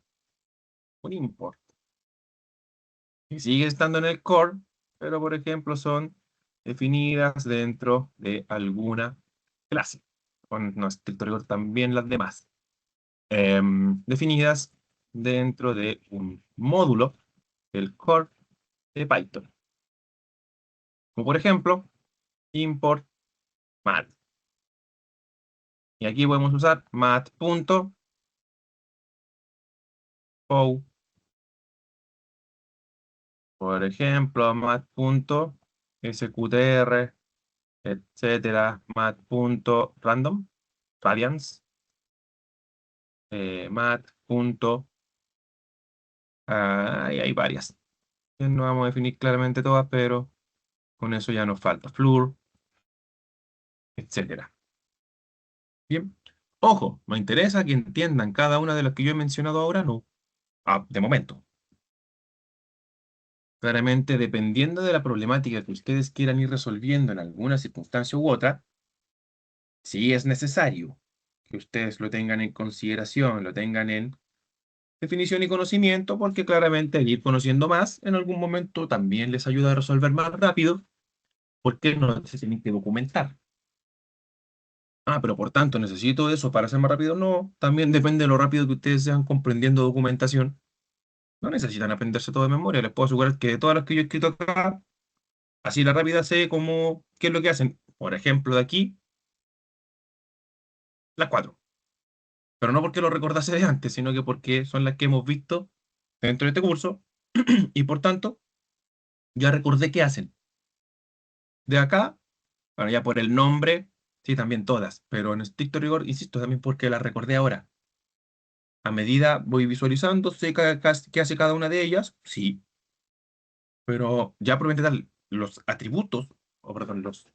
un import, que sigue estando en el core, pero por ejemplo son definidas dentro de alguna clase. Con no estricto rigor también las demás. Definidas dentro de un módulo del core de Python. Como por ejemplo, import math. Y aquí podemos usar math.pow, por ejemplo, math.sqtr, etcétera, math.random, radians, math. Y hay varias. No vamos a definir claramente todas, pero con eso ya nos falta. Floor, etcétera. Bien. Ojo, me interesa que entiendan cada una de las que yo he mencionado ahora, no. De momento. Claramente, dependiendo de la problemática que ustedes quieran ir resolviendo en alguna circunstancia u otra, si es necesario que ustedes lo tengan en consideración, lo tengan en definición y conocimiento, porque claramente el ir conociendo más en algún momento también les ayuda a resolver más rápido, porque no se tienen que documentar. Pero por tanto, ¿necesito eso para ser más rápido? No, también depende de lo rápido que ustedes sean comprendiendo documentación. No necesitan aprenderse todo de memoria. Les puedo asegurar que de todas las que yo he escrito acá, así la rápida sé cómo, qué es lo que hacen. Por ejemplo, de aquí, las cuatro. Pero no porque lo recordase de antes, sino que porque son las que hemos visto dentro de este curso y por tanto ya recordé qué hacen. De acá, bueno, ya por el nombre, sí, también todas, pero en estricto rigor, insisto, también porque las recordé ahora. A medida voy visualizando, sé qué hace cada una de ellas, sí, pero ya por tal, los atributos, o perdón, los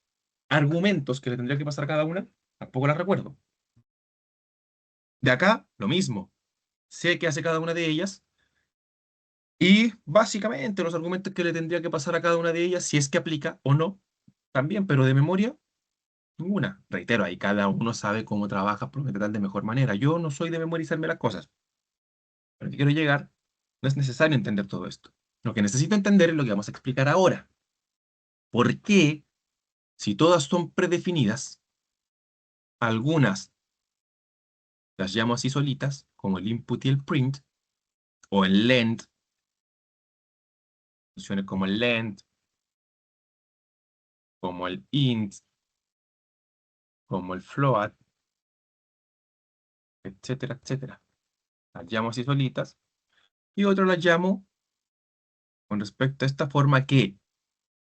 argumentos que le tendría que pasar a cada una, tampoco las recuerdo. De acá, lo mismo. Sé qué hace cada una de ellas y básicamente los argumentos que le tendría que pasar a cada una de ellas, si es que aplica o no, también, pero de memoria, ninguna. Reitero, ahí cada uno sabe cómo trabaja tal de mejor manera. Yo no soy de memorizarme las cosas. Pero que quiero llegar, no es necesario entender todo esto. Lo que necesito entender es lo que vamos a explicar ahora. ¿Por qué, si todas son predefinidas, algunas las llamo así solitas, como el input y el print, o el length, funciones como el length, como el int, como el float, etcétera, etcétera? Las llamo así solitas, y otras las llamo con respecto a esta forma que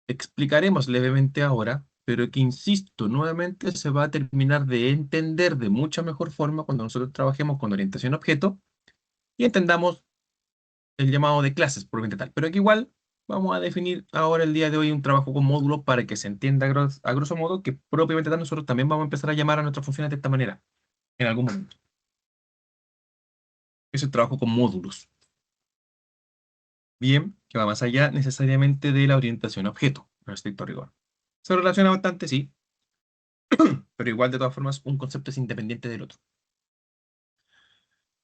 explicaremos levemente ahora, pero que, insisto, nuevamente se va a terminar de entender de mucha mejor forma cuando nosotros trabajemos con orientación a objeto y entendamos el llamado de clases propiamente tal. Pero que igual vamos a definir ahora el día de hoy un trabajo con módulos para que se entienda a grosso modo que propiamente tal nosotros también vamos a empezar a llamar a nuestras funciones de esta manera en algún momento. Es el trabajo con módulos. Bien, que va más allá necesariamente de la orientación a objeto, en estricto rigor. Se relaciona bastante, sí, pero igual de todas formas un concepto es independiente del otro.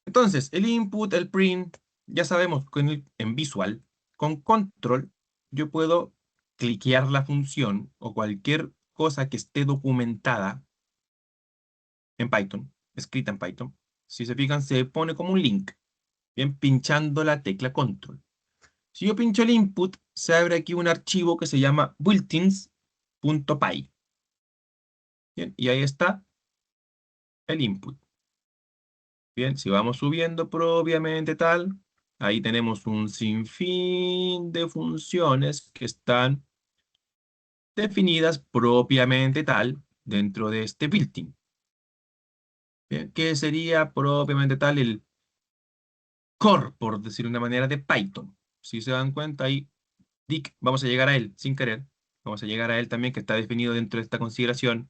Entonces, el input, el print, ya sabemos que en Visual, con control, yo puedo cliquear la función o cualquier cosa que esté documentada en Python, escrita en Python. Si se fijan, se pone como un link, bien, pinchando la tecla control. Si yo pincho el input, se abre aquí un archivo que se llama builtins.py. Bien, y ahí está el input. Bien, si vamos subiendo propiamente tal, ahí tenemos un sinfín de funciones que están definidas propiamente tal dentro de este built-in. Bien, que sería propiamente tal el core, por decir de una manera, de Python. Si se dan cuenta ahí, dic, vamos a llegar a él sin querer. Vamos a llegar a él también que está definido dentro de esta consideración.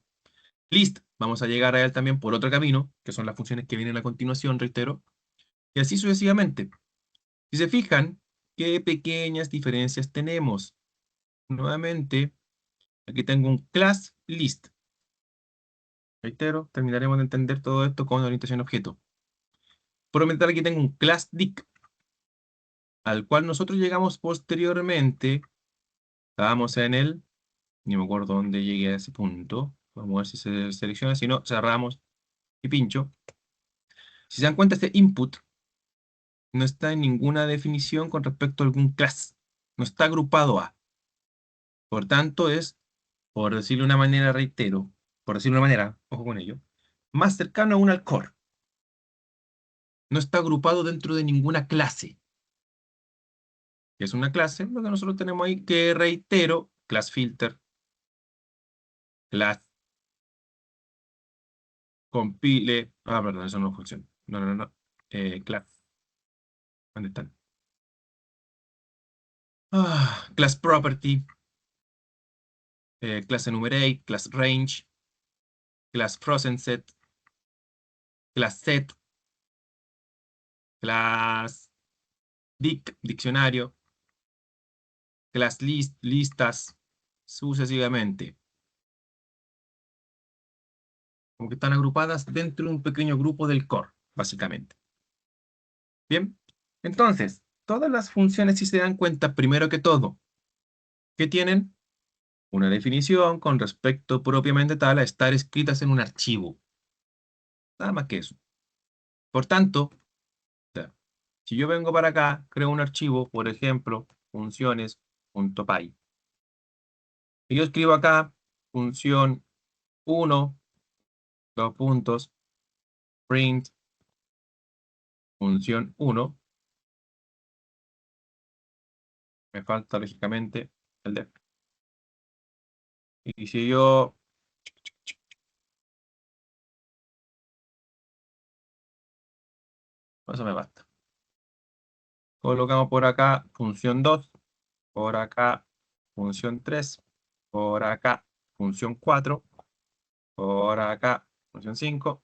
List, vamos a llegar a él también por otro camino, que son las funciones que vienen a continuación, reitero. Y así sucesivamente. Si se fijan, qué pequeñas diferencias tenemos. Nuevamente, aquí tengo un class list. Reitero, terminaremos de entender todo esto con orientación a objeto. Por aumentar, aquí tengo un class dict, al cual nosotros llegamos posteriormente. Estábamos en el, ni me acuerdo dónde llegué a ese punto. Vamos a ver si se selecciona. Si no, cerramos y pincho. Si se dan cuenta, este input no está en ninguna definición con respecto a algún class. No está agrupado a. Por tanto, es, por decirlo de una manera, reitero, por decirlo de una manera, ojo con ello, más cercano a un al core. No está agrupado dentro de ninguna clase. Que es una clase, lo que nosotros tenemos ahí, que reitero, class filter, class compile, perdón, eso no funciona. No, no, no. Class, ¿dónde están? Class property, class enumerate, class range, class frozen set, class set, class dic, diccionario, class list, listas, sucesivamente. Como que están agrupadas dentro de un pequeño grupo del core, básicamente. Bien, entonces, todas las funciones, si se dan cuenta, primero que todo, que tienen una definición con respecto propiamente tal a estar escritas en un archivo. Nada más que eso. Por tanto, o sea, si yo vengo para acá, creo un archivo, por ejemplo, funciones.py. Y yo escribo acá función 1, dos puntos, print, función 1. Me falta, lógicamente, el def. Y si yo, eso me basta. Colocamos por acá función 2, por acá función 3, por acá función 4, por acá, función 5,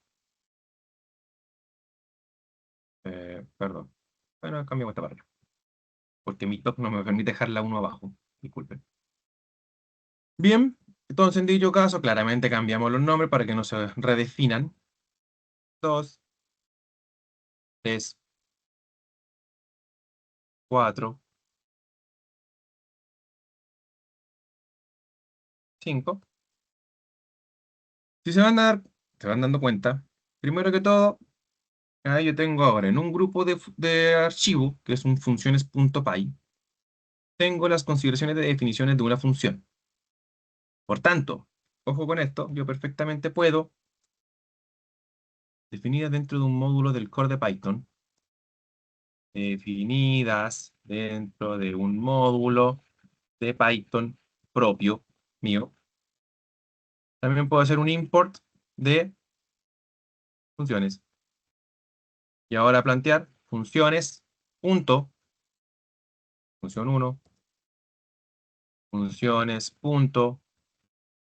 perdón, bueno, cambiamos esta barra, porque mi top no me permite dejar la 1 abajo, disculpen. Bien, entonces en dicho caso, claramente cambiamos los nombres para que no se redefinan. 2, 3, 4, 5. Si se van dando cuenta, primero que todo, ahí yo tengo ahora en un grupo de archivo, que es un funciones.py, tengo las consideraciones de definiciones de una función. Por tanto, ojo con esto, yo perfectamente puedo definidas dentro de un módulo del core de Python, definidas dentro de un módulo de Python propio mío. También puedo hacer un import de funciones. Y ahora plantear funciones, punto, función 1, funciones, punto,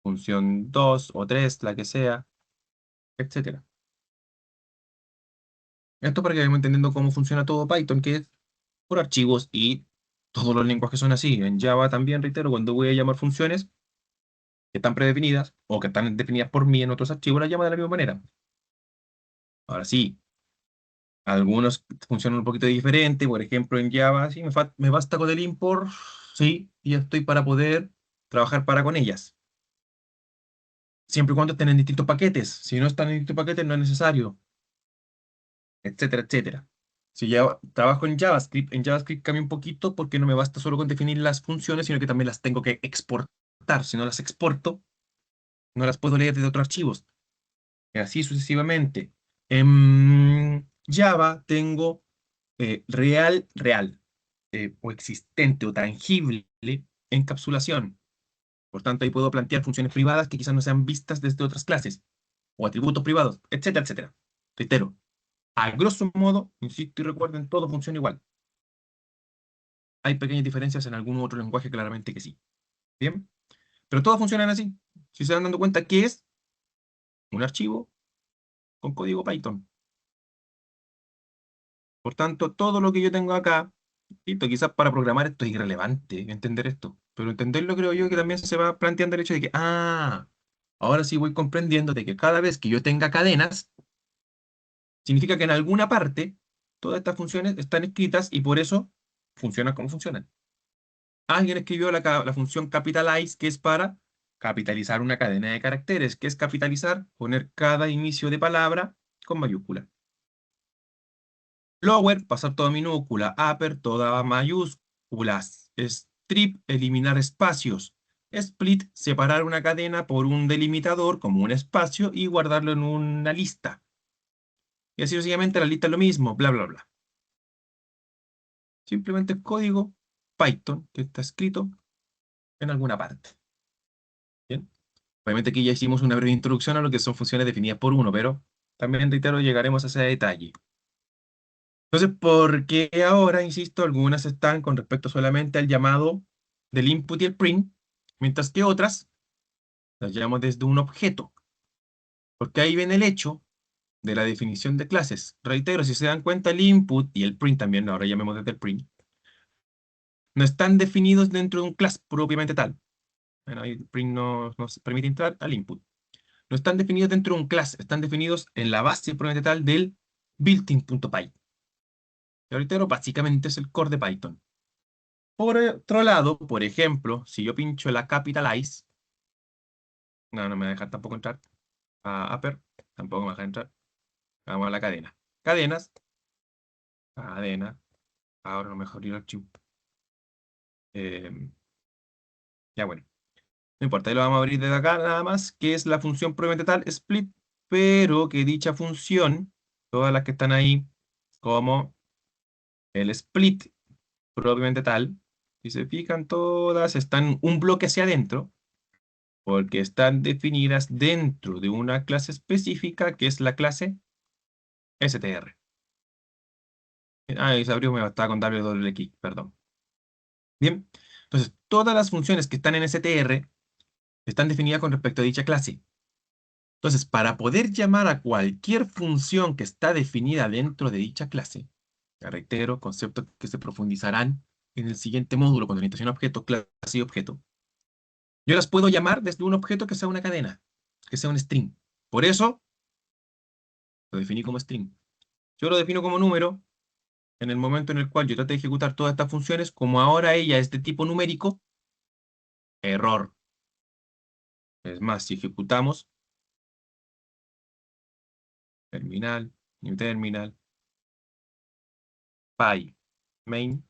función 2 o 3, la que sea, etcétera. Esto para que vayamos entendiendo cómo funciona todo Python, que es por archivos y todos los lenguajes son así. En Java también, reitero, cuando voy a llamar funciones que están predefinidas o que están definidas por mí en otros archivos, las llamo de la misma manera. Ahora sí, algunos funcionan un poquito diferente. Por ejemplo, en Java, sí, me basta con el import, sí, y ya estoy para poder trabajar con ellas. Siempre y cuando estén en distintos paquetes. Si no están en distintos paquetes, no es necesario, etcétera, etcétera. Si ya trabajo en JavaScript cambia un poquito porque no me basta solo con definir las funciones, sino que también las tengo que exportar. Si no las exporto, no las puedo leer desde otros archivos. Y así sucesivamente. En Java tengo real, o existente o tangible encapsulación. Por tanto, ahí puedo plantear funciones privadas que quizás no sean vistas desde otras clases, o atributos privados, etcétera, etcétera. Reitero, a grosso modo, insisto y recuerden, todo funciona igual. Hay pequeñas diferencias en algún otro lenguaje, claramente que sí. ¿Bien? Pero todos funcionan así. Si se van dando cuenta que es un archivo con código Python. Por tanto, todo lo que yo tengo acá, listo, quizás para programar esto es irrelevante, entender esto. Pero entenderlo creo yo que también se va planteando el hecho de que, ahora sí voy comprendiendo de que cada vez que yo tenga cadenas, significa que en alguna parte todas estas funciones están escritas y por eso funcionan como funcionan. Alguien escribió la función capitalize, que es para capitalizar una cadena de caracteres. ¿Qué es capitalizar? Poner cada inicio de palabra con mayúscula. Lower, pasar toda minúscula. Upper, toda mayúsculas. Strip, eliminar espacios. Split, separar una cadena por un delimitador como un espacio y guardarlo en una lista. Y así sucesivamente la lista es lo mismo, bla, bla, bla. Simplemente es código Python que está escrito en alguna parte. ¿Bien? Obviamente aquí ya hicimos una breve introducción a lo que son funciones definidas por uno, pero también reitero, llegaremos a ese detalle. Entonces, ¿por qué ahora, insisto, algunas están con respecto solamente al llamado del input y el print, mientras que otras las llamo desde un objeto? Porque ahí viene el hecho de la definición de clases. Reitero, si se dan cuenta, el input y el print también, ahora llamemos desde el print, no están definidos dentro de un class propiamente tal. Bueno, ahí el print nos permite entrar al input. No están definidos dentro de un class, están definidos en la base propiamente tal del builtin.py. Y reitero, básicamente es el core de Python. Por otro lado, por ejemplo, si yo pincho la capitalize, no me va a dejar tampoco entrar. A upper, tampoco me va a dejar entrar. Vamos a la cadena. Cadenas, cadena. Ahora no me deja abrir el archivo. Ya bueno, no importa, ahí lo vamos a abrir desde acá nada más, que es la función propiamente tal, split, pero que dicha función, todas las que están ahí, como el split propiamente tal, si se fijan, todas están un bloque hacia adentro, porque están definidas dentro de una clase específica que es la clase str. Ahí se abrió, me estaba con WX, perdón. Bien, entonces todas las funciones que están en str están definidas con respecto a dicha clase. Entonces, para poder llamar a cualquier función que está definida dentro de dicha clase, reitero, conceptos que se profundizarán en el siguiente módulo con orientación a objeto, clase y objeto, yo las puedo llamar desde un objeto que sea una cadena, que sea un string. Por eso, lo definí como string. Yo lo defino como número en el momento en el cual yo trate de ejecutar todas estas funciones, como ahora ella es de tipo numérico, error. Es más, si ejecutamos terminal, new terminal, py, main,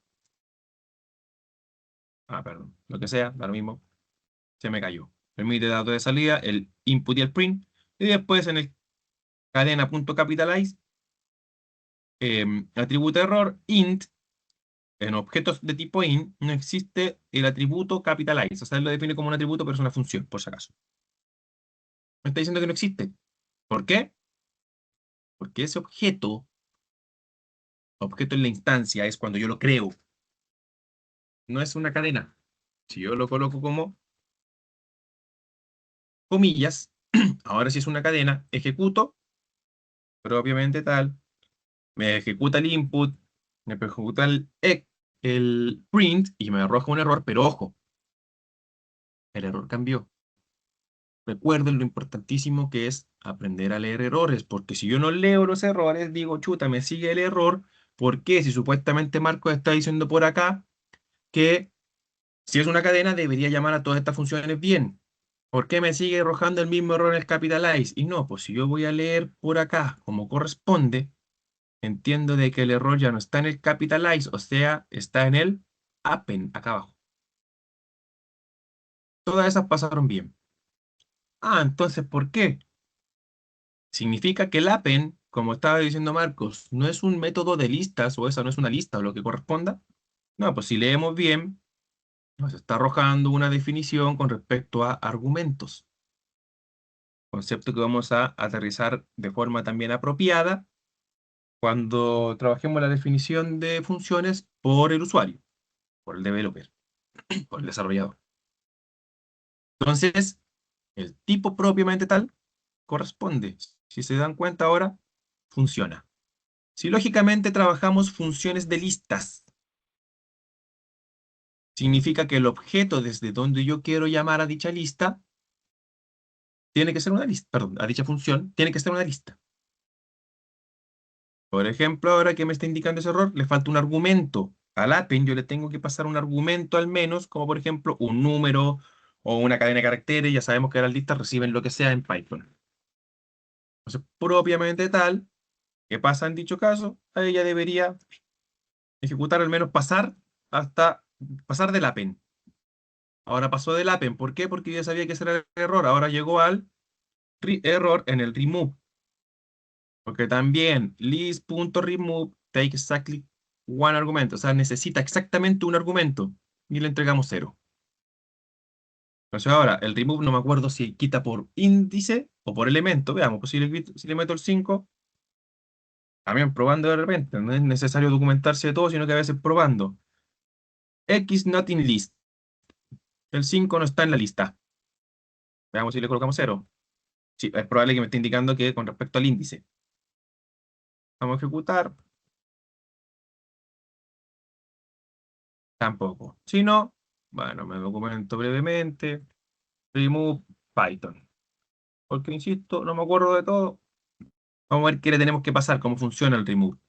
perdón, lo que sea, da lo mismo, se me cayó. Permite datos de salida, el input y el print, y después en el cadena.capitalize, atributo error, int, en objetos de tipo int, no existe el atributo capitalize, o sea, él lo define como un atributo, pero es una función, por si acaso. Me está diciendo que no existe. ¿Por qué? Porque ese objeto en la instancia, es cuando yo lo creo, no es una cadena. Si yo lo coloco como comillas, ahora sí es una cadena, ejecuto, propiamente tal, me ejecuta el input, me ejecuta el print y me arroja un error, pero ojo, el error cambió. Recuerden lo importantísimo que es aprender a leer errores, porque si yo no leo los errores, digo, chuta, me sigue el error, ¿por qué? Si supuestamente Marcos está diciendo por acá que si es una cadena debería llamar a todas estas funciones bien. ¿Por qué me sigue arrojando el mismo error en el capitalize? Y no, pues si yo voy a leer por acá como corresponde, entiendo de que el error ya no está en el capitalize, o sea, está en el append, acá abajo. Todas esas pasaron bien. Entonces, ¿por qué? Significa que el append, como estaba diciendo Marcos, no es un método de listas, o esa no es una lista o lo que corresponda. No, pues si leemos bien, nos está arrojando una definición con respecto a argumentos. Concepto que vamos a aterrizar de forma también apropiada cuando trabajemos la definición de funciones por el usuario, por el developer, por el desarrollador. Entonces, el tipo propiamente tal corresponde. Si se dan cuenta ahora, funciona. Si lógicamente trabajamos funciones de listas, significa que el objeto desde donde yo quiero llamar a dicha lista tiene que ser una lista, perdón, a dicha función tiene que ser una lista. Por ejemplo, ahora que me está indicando ese error, le falta un argumento. Al append yo le tengo que pasar un argumento al menos, como por ejemplo un número o una cadena de caracteres. Ya sabemos que las listas reciben lo que sea en Python. Entonces, propiamente tal, ¿qué pasa en dicho caso? Ahí ella debería ejecutar al menos hasta pasar del append. Ahora pasó del append. ¿Por qué? Porque ya sabía que ese era el error. Ahora llegó al error en el remove. Porque también list.remove take exactly one argumento. O sea, necesita exactamente un argumento. Y le entregamos 0. Entonces ahora, el remove no me acuerdo si quita por índice o por elemento. Veamos, pues si le meto el 5, también probando de repente. No es necesario documentarse de todo, sino que a veces probando. X not in list. El 5 no está en la lista. Veamos si le colocamos 0. Sí, es probable que me esté indicando que con respecto al índice. Vamos a ejecutar. Tampoco. Si no, bueno, me documento brevemente. Remove Python. Porque, insisto, no me acuerdo de todo. Vamos a ver qué le tenemos que pasar, cómo funciona el remove.